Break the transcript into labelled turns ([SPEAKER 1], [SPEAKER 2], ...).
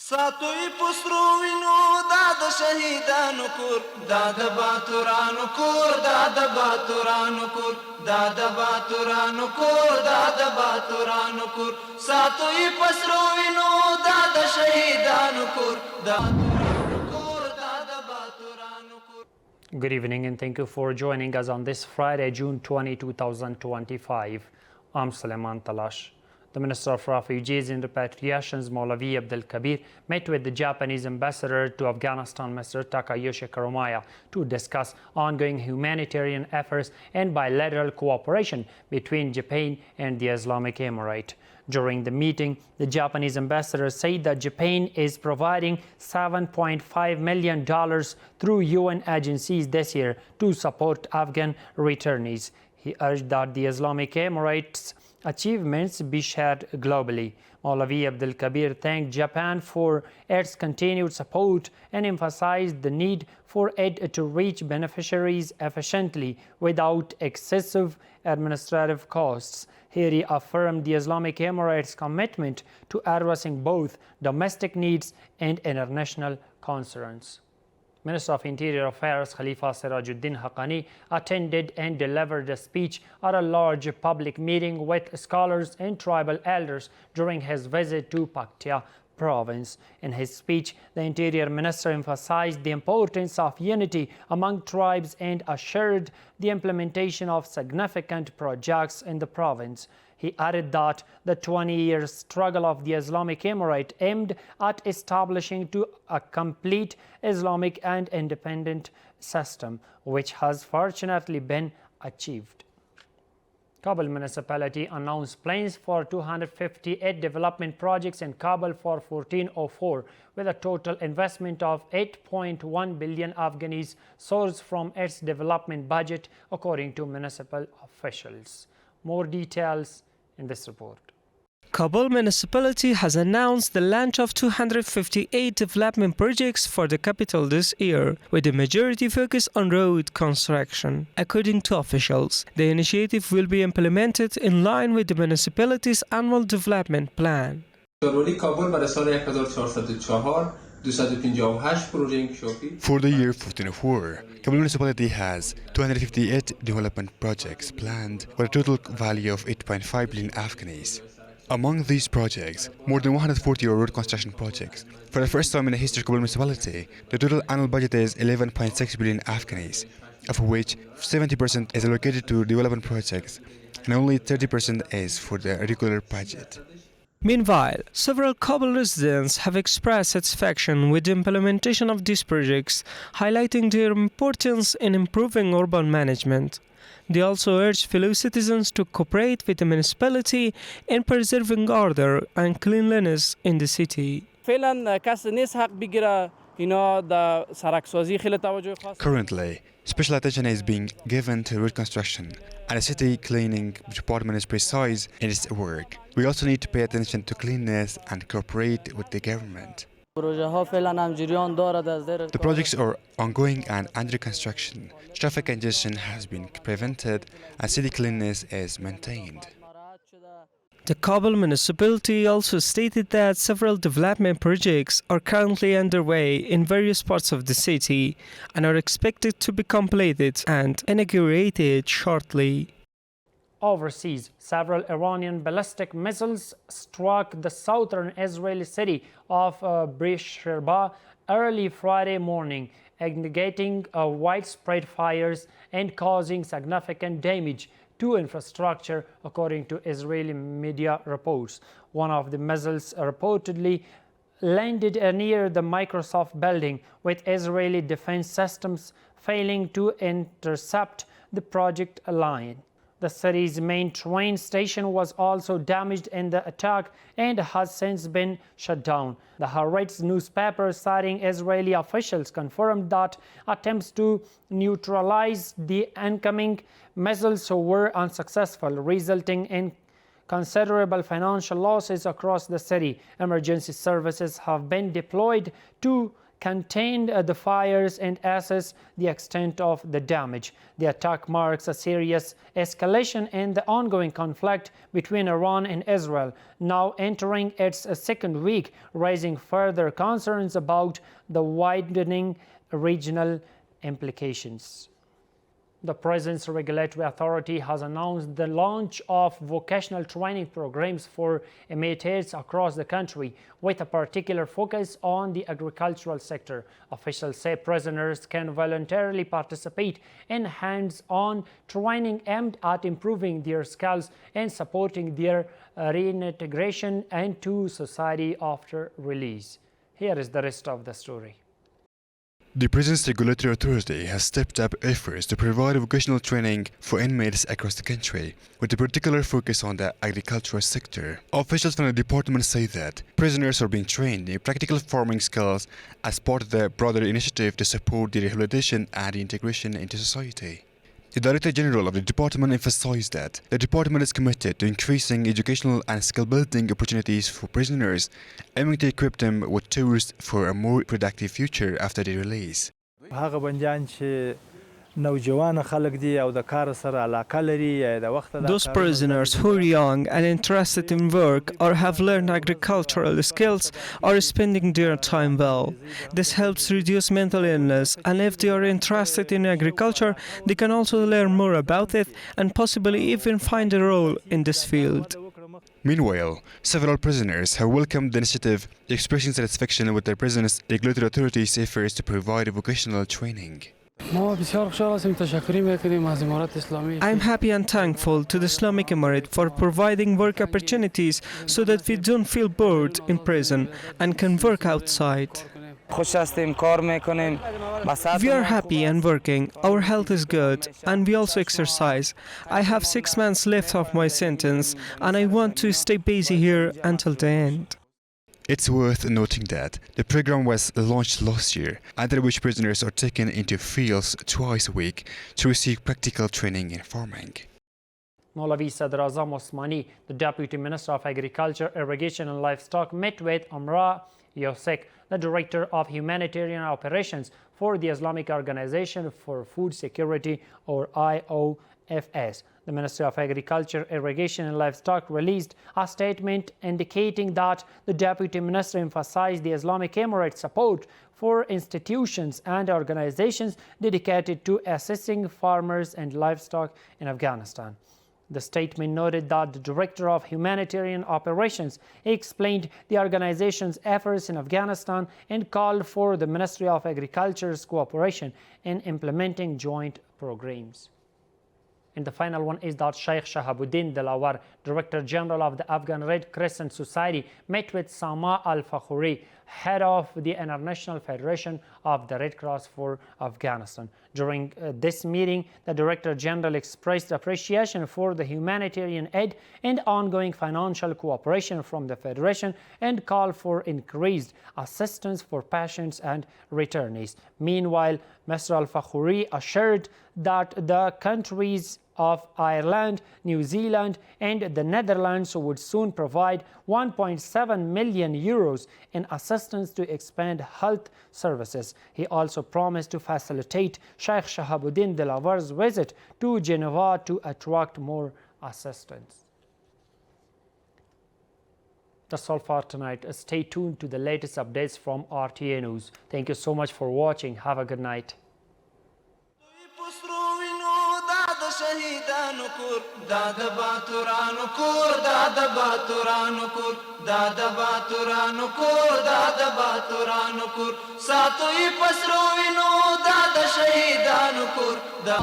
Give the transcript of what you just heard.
[SPEAKER 1] ساتوی پسرو وینو داد شهیدانو کور داد باتورانو کور داد باتورانو کور داد باتورانو کور داد باتورانو کور ساتوی پسرو وینو داد شهیدانو کور داتورانو کور داد باتورانو کور.
[SPEAKER 2] Good evening and thank you for joining us on this Friday, June 20, 2025. I'm Suleiman Talash. The Minister of Refugees and Repatriations, Maulavi Abdul Kabir, met with the Japanese ambassador to Afghanistan, Mr. Takayoshi Karomaya, to discuss ongoing humanitarian efforts and bilateral cooperation between Japan and the Islamic Emirate. During the meeting, the Japanese ambassador said that Japan is providing $7.5 million through UN agencies this year to support Afghan returnees. He urged that the Islamic Emirates' achievements be shared globally. Maulavi Abdul Kabir thanked Japan for its continued support and emphasized the need for it to reach beneficiaries efficiently without excessive administrative costs. He reaffirmed the Islamic Emirates' commitment to addressing both domestic needs and international concerns. Minister of Interior Affairs Khalifa Sirajuddin Haqqani attended and delivered a speech at a large public meeting with scholars and tribal elders during his visit to Paktia province. In his speech, the Interior Minister emphasized the importance of unity among tribes and assured the implementation of significant projects in the province. He added that the 20-year struggle of the Islamic Emirate aimed at establishing a complete Islamic and independent system, which has fortunately been achieved. Kabul municipality announced plans for 258 development projects in Kabul for 1404, with a total investment of 8.1 billion Afghanis sourced from its development budget, according to municipal officials. More details in this report.
[SPEAKER 3] Kabul municipality has announced the launch of 258 development projects for the capital this year, with the majority focus on road construction. According to officials, the initiative will be implemented in line with the municipality's annual development plan.
[SPEAKER 4] For
[SPEAKER 5] the year 1404, Kabul municipality has 258 development projects planned with a total value of 8.5 billion Afghanis. Among these projects, more than 140 are road construction projects. For the first time in the history of Kabul municipality, the total annual budget is 11.6 billion Afghanis, of which 70% is allocated to development projects and only 30% is for the regular budget.
[SPEAKER 3] Meanwhile, several Kabul residents have expressed satisfaction with the implementation of these projects, highlighting their importance in improving urban management. They also urge fellow citizens to cooperate with the municipality in preserving order and cleanliness in the city.
[SPEAKER 5] Currently, special attention is being given to road construction, and the city cleaning department is precise in its work. We also need to pay attention to cleanliness and cooperate with the government. The projects are ongoing and under construction. Traffic congestion has been prevented and city cleanliness is maintained.
[SPEAKER 3] The Kabul municipality also stated that several development projects are currently underway in various parts of the city and are expected to be completed and inaugurated shortly.
[SPEAKER 2] Overseas, several Iranian ballistic missiles struck the southern Israeli city of Beersheba early Friday morning, igniting widespread fires and causing significant damage to infrastructure, according to Israeli media reports. One of the missiles reportedly landed near the Microsoft building, with Israeli defense systems failing to intercept the project line. The city's main train station was also damaged in the attack and has since been shut down. The Haaretz newspaper, citing Israeli officials, confirmed that attempts to neutralize the incoming missiles were unsuccessful, resulting in considerable financial losses across the city. Emergency services have been deployed to contained the fires and assess the extent of the damage. The attack marks a serious escalation in the ongoing conflict between Iran and Israel, now entering its second week, raising further concerns about the widening regional implications. The Prisons Regulatory Authority has announced the launch of vocational training programs for inmates across the country, with a particular focus on the agricultural sector. Officials say prisoners can voluntarily participate in hands-on training aimed at improving their skills and supporting their reintegration into society after release. Here is the rest of the story.
[SPEAKER 5] The Prisons Regulatory Authority has stepped up efforts to provide vocational training for inmates across the country, with a particular focus on the agricultural sector. Officials from the department say that prisoners are being trained in practical farming skills as part of the broader initiative to support their rehabilitation and integration into society. The Director General of the department emphasized that the department is committed to increasing educational and skill-building opportunities for prisoners, aiming to equip them with tools for a more productive future after their release.
[SPEAKER 3] Those prisoners who are young and interested in work or have learned agricultural skills are spending their time well. This helps reduce mental illness, and if they are interested in agriculture, they can also learn more about it and possibly even find a role in this field.
[SPEAKER 5] Meanwhile, several prisoners have welcomed the initiative, expressing satisfaction with the Prisons Regulatory Authority's efforts to provide vocational training.
[SPEAKER 3] I am happy and thankful to the Islamic Emirate for providing work opportunities so that we don't feel bored in prison and can work outside. We are happy and working, our health is good, and we also exercise. I have 6 months left of my sentence, and I want to stay busy here until the end.
[SPEAKER 5] It's worth noting that the program was launched last year, under which prisoners are taken into fields twice a week to receive practical training in farming.
[SPEAKER 2] Maulavi Sadr Azam Osmani, the Deputy Minister of Agriculture, Irrigation and Livestock, met with Amra Yosek, the Director of Humanitarian Operations for the Islamic Organization for Food Security, or IOFS. The Ministry of Agriculture, Irrigation and Livestock released a statement indicating that the Deputy Minister emphasized the Islamic Emirate's support for institutions and organizations dedicated to assisting farmers and livestock in Afghanistan. The statement noted that the Director of Humanitarian Operations explained the organization's efforts in Afghanistan and called for the Ministry of Agriculture's cooperation in implementing joint programs. And the final one is that Sheikh Shahabuddin Dilawar, Director General of the Afghan Red Crescent Society, met with Sama Al-Fakhouri, head of the International Federation of the Red Cross for Afghanistan. During this meeting, the Director General expressed appreciation for the humanitarian aid and ongoing financial cooperation from the Federation and called for increased assistance for patients and returnees. Meanwhile, Mr. Al-Fakhouri assured that the countries of Ireland, New Zealand and the Netherlands would soon provide 1.7 million euros in assistance to expand health services. He also promised to facilitate Sheikh Shahabuddin Dilawar's visit to Geneva to attract more assistance. That's all for tonight. Stay tuned to the latest updates from RTA News. Thank you so much for watching. Have a good night.
[SPEAKER 1] شهیدانو کور دا د باتورانو کور دا د باتورانو کور دا د باتورانو کور دا د باتورانو کور ساتوي پسرو وینو دا د شهیدانو کور دا